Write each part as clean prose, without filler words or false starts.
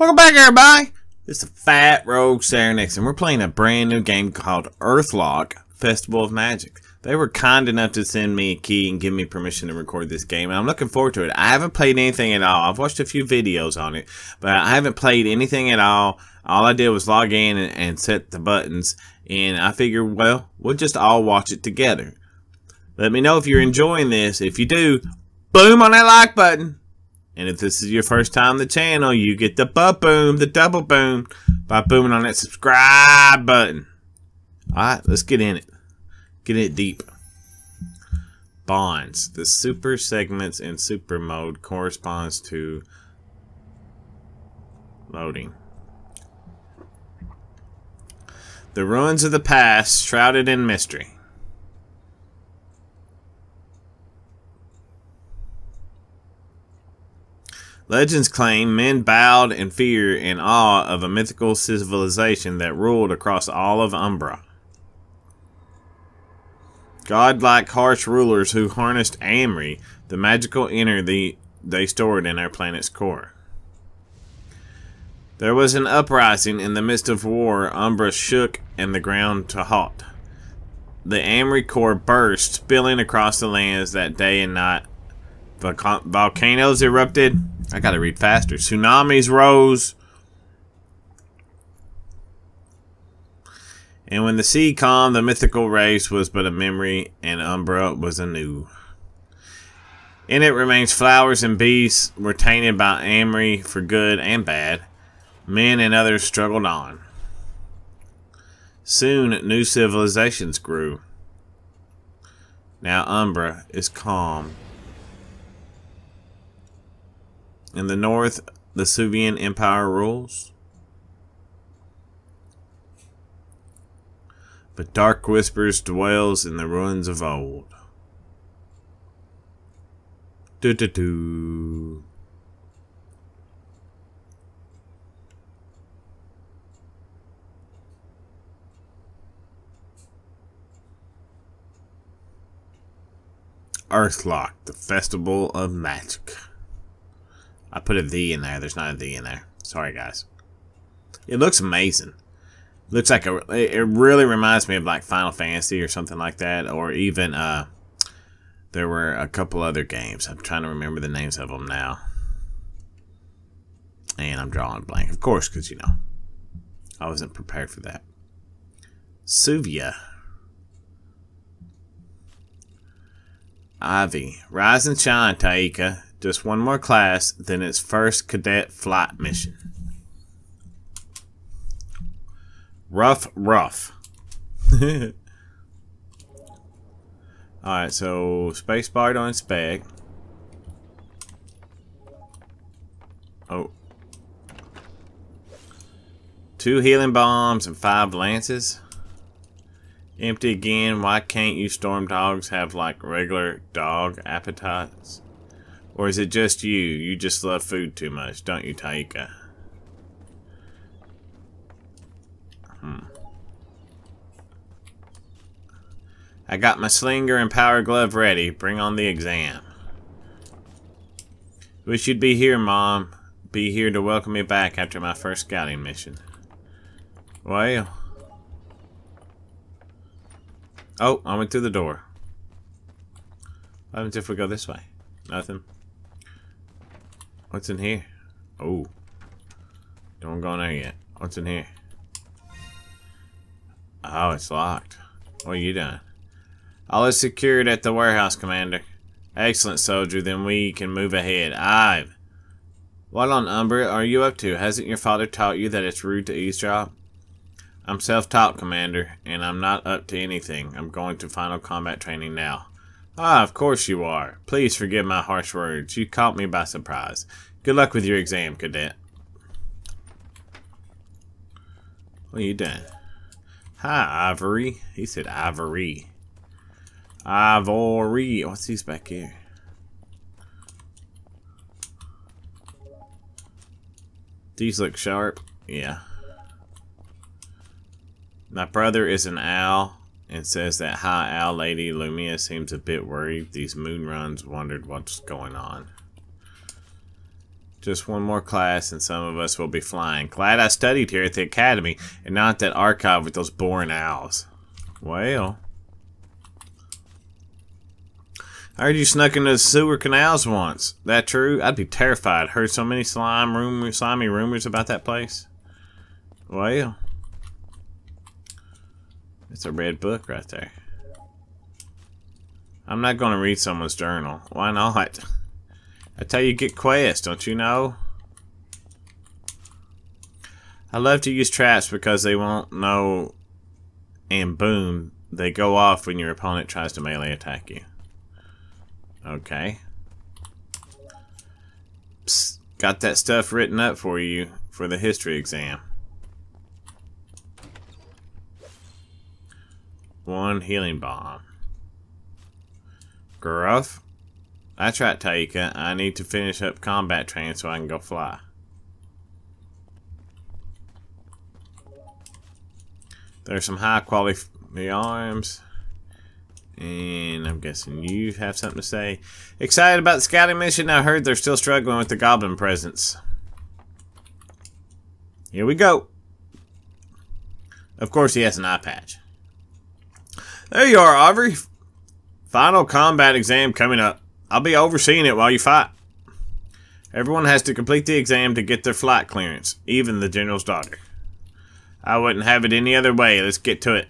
Welcome back, everybody! It's the Fat Rogue Sarenixen. We're playing a brand new game called Earthlock, Festival of Magic. They were kind enough to send me a key and give me permission to record this game, and I'm looking forward to it. I haven't played anything at all. I've watched a few videos on it, but I haven't played anything at all. All I did was log in and set the buttons, and I figured, well, we'll just all watch it together. Let me know if you're enjoying this. If you do, boom on that like button. And if this is your first time on the channel, you get the boom, the double boom, by booming on that subscribe button. Alright, let's get in it. Get it deep. Bonds. The super segments in super mode corresponds to loading. The ruins of the past, shrouded in mystery. Legends claim men bowed in fear and awe of a mythical civilization that ruled across all of Umbra. Godlike harsh rulers who harnessed Amri, the magical energy they stored in our planet's core. There was an uprising in the midst of war. Umbra shook and the ground to halt. The Amri core burst, spilling across the lands that day and night. Volcanoes erupted. I gotta read faster. Tsunamis rose. And when the sea calmed, the mythical race was but a memory, and Umbra was anew. In it remains flowers and beasts were tainted by Amri for good and bad. Men and others struggled on. Soon new civilizations grew. Now Umbra is calm. In the north, the Suvian Empire rules. But dark whispers dwells in the ruins of old. Do-do-do. Earthlock, the Festival of Magic. I put a V in there. There's not a V in there. Sorry, guys. It looks amazing. Looks like it really reminds me of like Final Fantasy or something like that, or even there were a couple other games. I'm trying to remember the names of them now, and I'm drawing a blank, of course, because you know I wasn't prepared for that. Suvia. Ivy, rise and shine, Taika. Just one more class, then its first cadet flight mission. Rough. Alright, so spacebar to inspect. Oh. 2 healing bombs and 5 lances. Empty again. Why can't you storm dogs have like regular dog appetites? Or is it just you? You just love food too much, don't you, Taika? I got my slinger and power glove ready. Bring on the exam. Wish you'd be here, Mom. Be here to welcome me back after my first scouting mission. Well. Oh, I went through the door. What happens if we go this way? Nothing. What's in here? Oh. Don't go in there yet. What's in here? Oh, it's locked. What are you doing? All is secured at the warehouse, Commander. Excellent, soldier. Then we can move ahead. Ive. What on Umbra are you up to? Hasn't your father taught you that it's rude to eavesdrop? I'm self-taught, Commander, and I'm not up to anything. I'm going to final combat training now. Ah, of course you are. Please forgive my harsh words. You caught me by surprise. Good luck with your exam, cadet. What are you doing? Hi, Ivory. He said Ivory. Ivory. What's these back here? These look sharp. Yeah. My brother is an owl and says that high owl lady Lumia seems a bit worried. These moon runs wondered what's going on. Just one more class and some of us will be flying. Glad I studied here at the academy and not that archive with those boring owls. Well. I heard you snuck into the sewer canals once. That true? I'd be terrified. Heard so many slimy rumors about that place. Well. It's a red book right there. I'm not going to read someone's journal. Why not? That's how you get quests, don't you know? I love to use traps because they won't know, and boom, they go off when your opponent tries to melee attack you. Okay. Psst, got that stuff written up for you for the history exam. 1 healing bomb. Gruff. That's right, Taika. I need to finish up combat training so I can go fly. There's some high quality arms. And I'm guessing you have something to say. Excited about the scouting mission? I heard they're still struggling with the goblin presence. Here we go. Of course he has an eye patch. There you are, Aubrey. Final combat exam coming up. I'll be overseeing it while you fight. Everyone has to complete the exam to get their flight clearance, even the general's daughter. I wouldn't have it any other way. Let's get to it.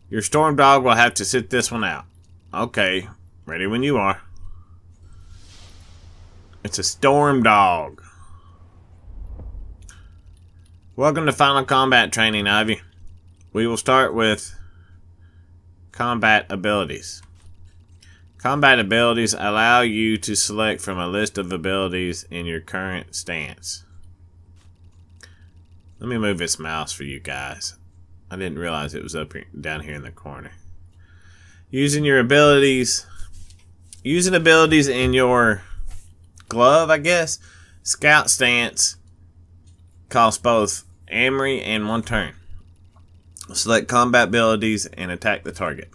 Your storm dog will have to sit this one out. Okay, ready when you are. It's a storm dog. Welcome to final combat training, Ivy. We will start with combat abilities. Combat abilities allow you to select from a list of abilities in your current stance. Let me move this mouse for you guys. I didn't realize it was up here, down here in the corner. Using abilities in your glove, I guess. Scout stance costs both Amory and 1 turn. Select combat abilities and attack the target.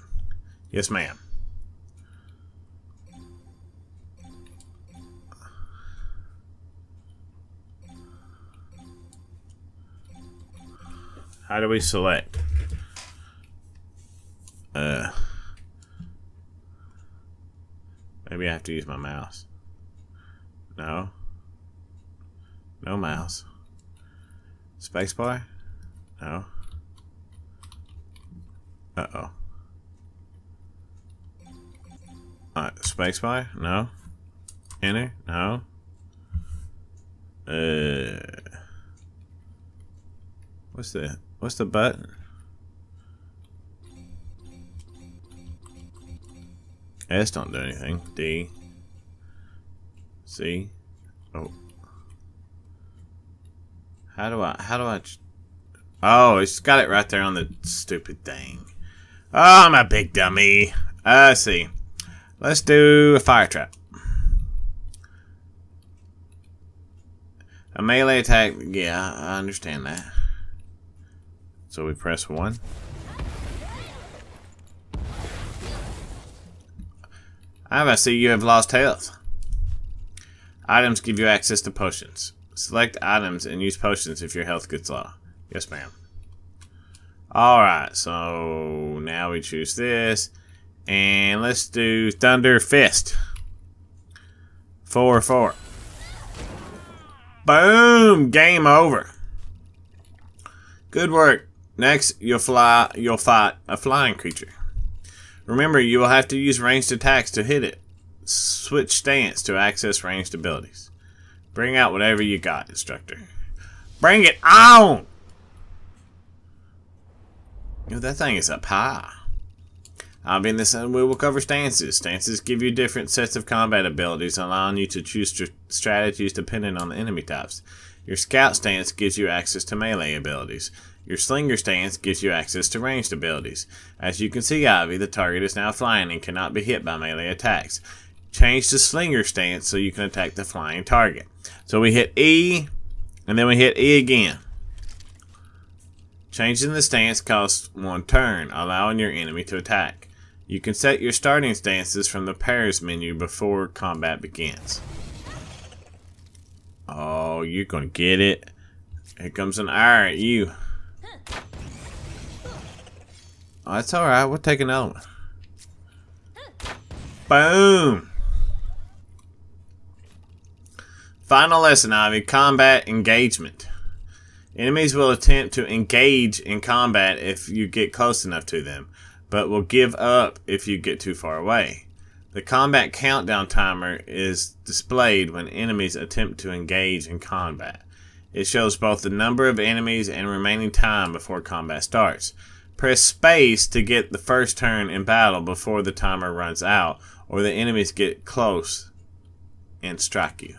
Yes, ma'am. How do we select? Maybe I have to use my mouse. No. No mouse. Spacebar? No. Uh-oh. Spacebar? No. Enter? No. What's the button? S don't do anything. D. C. Oh. How do I oh, it's got it right there on the stupid thing. Oh, I'm a big dummy. I see. Let's do a fire trap. A melee attack. Yeah, I understand that. So we press 1. I see you have lost health. Items give you access to potions. Select items and use potions if your health gets low. Yes, ma'am. Alright, so now we choose this. And let's do Thunder Fist. 4-4. Boom! Game over. Good work. Next, you'll fight a flying creature. Remember, you will have to use ranged attacks to hit it. Switch stance to access ranged abilities. Bring out whatever you got, instructor. Bring it on! Yo, that thing is up high. I'll be in this and we will cover stances. Stances give you different sets of combat abilities, allowing you to choose strategies depending on the enemy types. Your scout stance gives you access to melee abilities. Your slinger stance gives you access to ranged abilities. As you can see, Ivy, the target is now flying and cannot be hit by melee attacks. Change to slinger stance so you can attack the flying target. So we hit E, and then we hit E again. Changing the stance costs 1 turn, allowing your enemy to attack. You can set your starting stances from the pairs menu before combat begins. Oh, you're gonna get it. Here comes an ire at you. Oh, that's alright. We'll take another one. Boom! Final lesson, Ivy. Combat engagement. Enemies will attempt to engage in combat if you get close enough to them, but will give up if you get too far away. The combat countdown timer is displayed when enemies attempt to engage in combat. It shows both the number of enemies and remaining time before combat starts. Press space to get the first turn in battle before the timer runs out, or the enemies get close and strike you.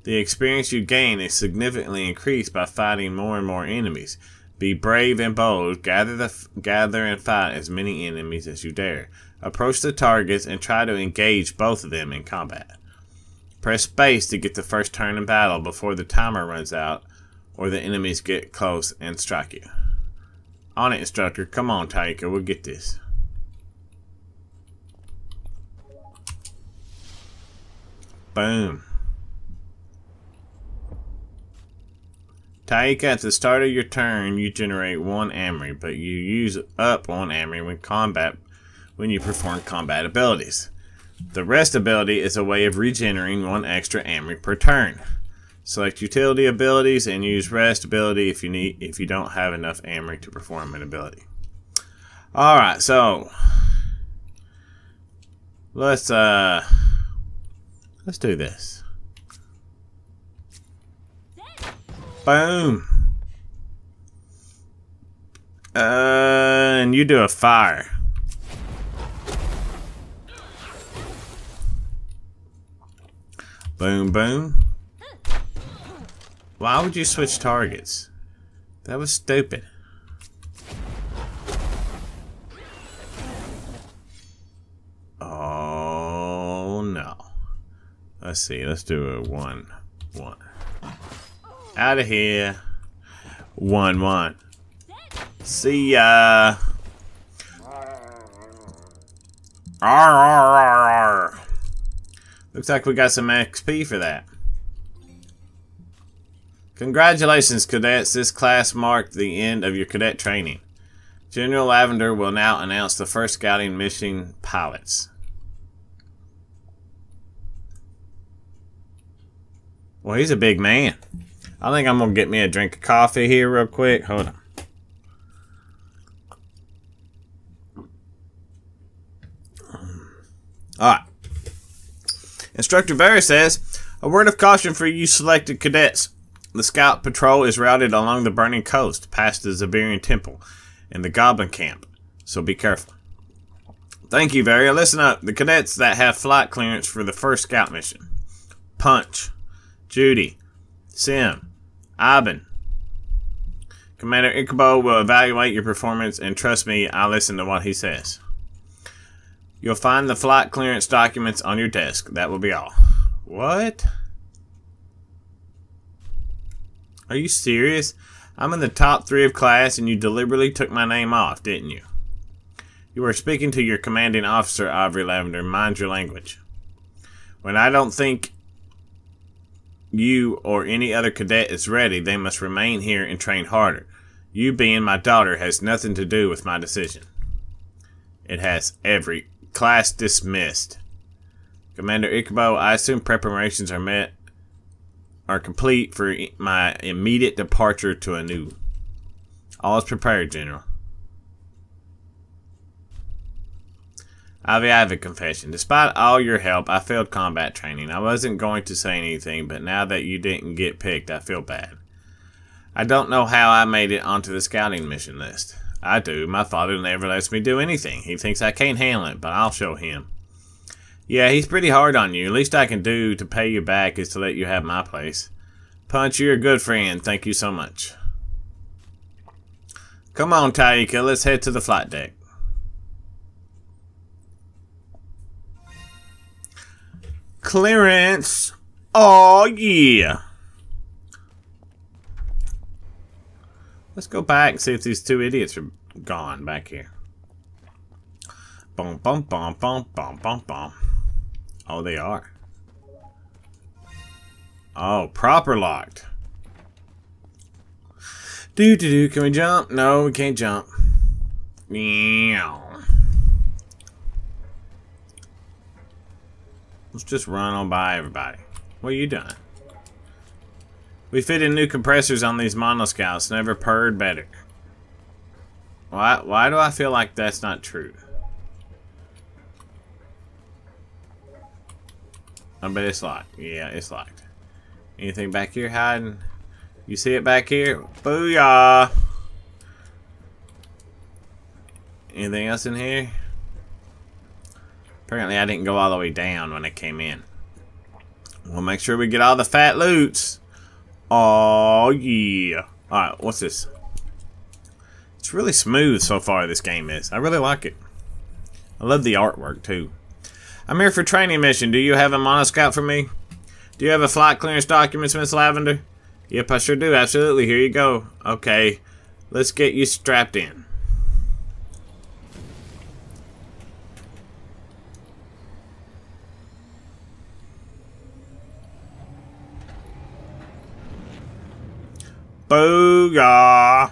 The experience you gain is significantly increased by fighting more and more enemies. Be brave and bold. Gather and fight as many enemies as you dare. Approach the targets and try to engage both of them in combat. Press space to get the first turn in battle before the timer runs out, or the enemies get close and strike you. On it, instructor. Come on, Taika. We'll get this. Boom. Taika, at the start of your turn, you generate 1 Amri, but you use up 1 Amri when you perform combat abilities. The rest ability is a way of regenerating 1 extra Amri per turn. Select utility abilities and use rest ability if you don't have enough Amri to perform an ability. Alright, so let's do this. Boom. And you do a fire. Boom, boom. Why would you switch targets? That was stupid. Oh no. Let's see. Let's do a 1-1. Out of here. 1-1. See ya. Arr. Looks like we got some XP for that. Congratulations, cadets. This class marked the end of your cadet training. General Lavender will now announce the first scouting mission pilots. Well, he's a big man. I think I'm going to get me a drink of coffee here real quick. Hold on. Alright. Instructor Vera says, a word of caution for you selected cadets. The scout patrol is routed along the burning coast, past the Zaberian temple and the goblin camp, so be careful. Thank you, Vera. Listen up. The cadets that have flight clearance for the first scout mission. Punch, Judy, Sim, Ivan. Commander Ichabod will evaluate your performance, and trust me, I'll listen to what he says. You'll find the flight clearance documents on your desk. That will be all. What? Are you serious? I'm in the top 3 of class and you deliberately took my name off, didn't you? You are speaking to your commanding officer, Aubrey Lavender. Mind your language. When I don't think you or any other cadet is ready, they must remain here and train harder. You being my daughter has nothing to do with my decision. It has every... Class dismissed. Commander Ichabod, I assume preparations are complete for my immediate departure to Anu. All is prepared, General. Ivy, I have a confession. Despite all your help, I failed combat training. I wasn't going to say anything, but now that you didn't get picked, I feel bad. I don't know how I made it onto the scouting mission list. I do. My father never lets me do anything. He thinks I can't handle it, but I'll show him. Yeah, he's pretty hard on you. Least I can do to pay you back is to let you have my place. Punch, you're a good friend. Thank you so much. Come on, Taika. Let's head to the flight deck. Clearance. Oh, yeah. Let's go back and see if these 2 idiots are gone back here. Bum, bum, bum, bum, bum, bum, bum. Oh, they are. Oh, proper locked. Do. Can we jump? No, we can't jump. Meow. Let's just run on by everybody. What are you doing? We fit in new compressors on these monoscouts. Never purred better. Why do I feel like that's not true? I bet it's locked. Yeah, it's locked. Anything back here hiding? You see it back here? Booyah! Anything else in here? Apparently I didn't go all the way down when I came in. We'll make sure we get all the fat loots. Oh yeah. Alright, what's this? It's really smooth so far, this game is. I really like it. I love the artwork too. I'm here for training mission. Do you have a monoscout for me? Do you have a flight clearance documents, Miss Lavender? Yep, I sure do. Absolutely. Here you go. Okay. Let's get you strapped in. Booyah!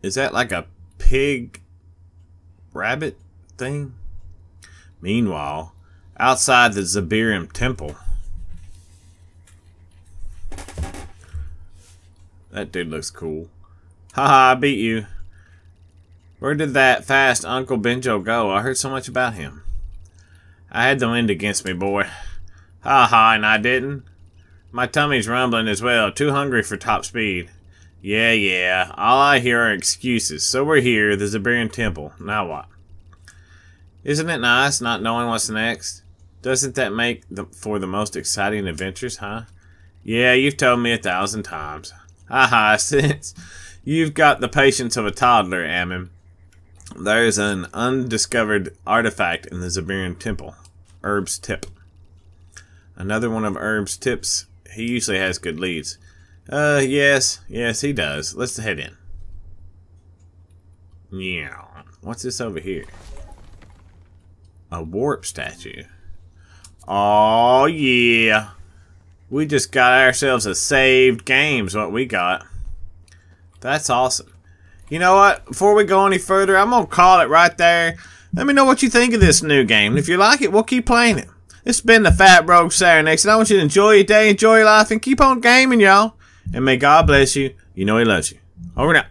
Is that like a pig rabbit thing? Meanwhile, outside the Zabirium temple. That dude looks cool. Haha, I beat you. Where did that fast Uncle Benjo go? I heard so much about him. I had the wind against me, boy. Haha, and I didn't. My tummy's rumbling as well. Too hungry for top speed. Yeah. All I hear are excuses. So we're here, the Zabirium temple. Now what? Isn't it nice not knowing what's next? Doesn't that make for the most exciting adventures, huh? Yeah, you've told me 1,000 times. Haha, since you've got the patience of a toddler, Ammon. There's an undiscovered artifact in the Zabirium temple. Herb's tip. Another one of Herb's tips. He usually has good leads. Yes, he does. Let's head in. Yeah. What's this over here? A warp statue. Oh yeah. We just got ourselves a saved game's what we got. That's awesome. You know what? Before we go any further, I'm gonna call it right there. Let me know what you think of this new game. And if you like it, we'll keep playing it. This has been the Fat Rogue Sarenixen. I want you to enjoy your day, enjoy your life, and keep on gaming, y'all. And may God bless you. You know He loves you. Over now.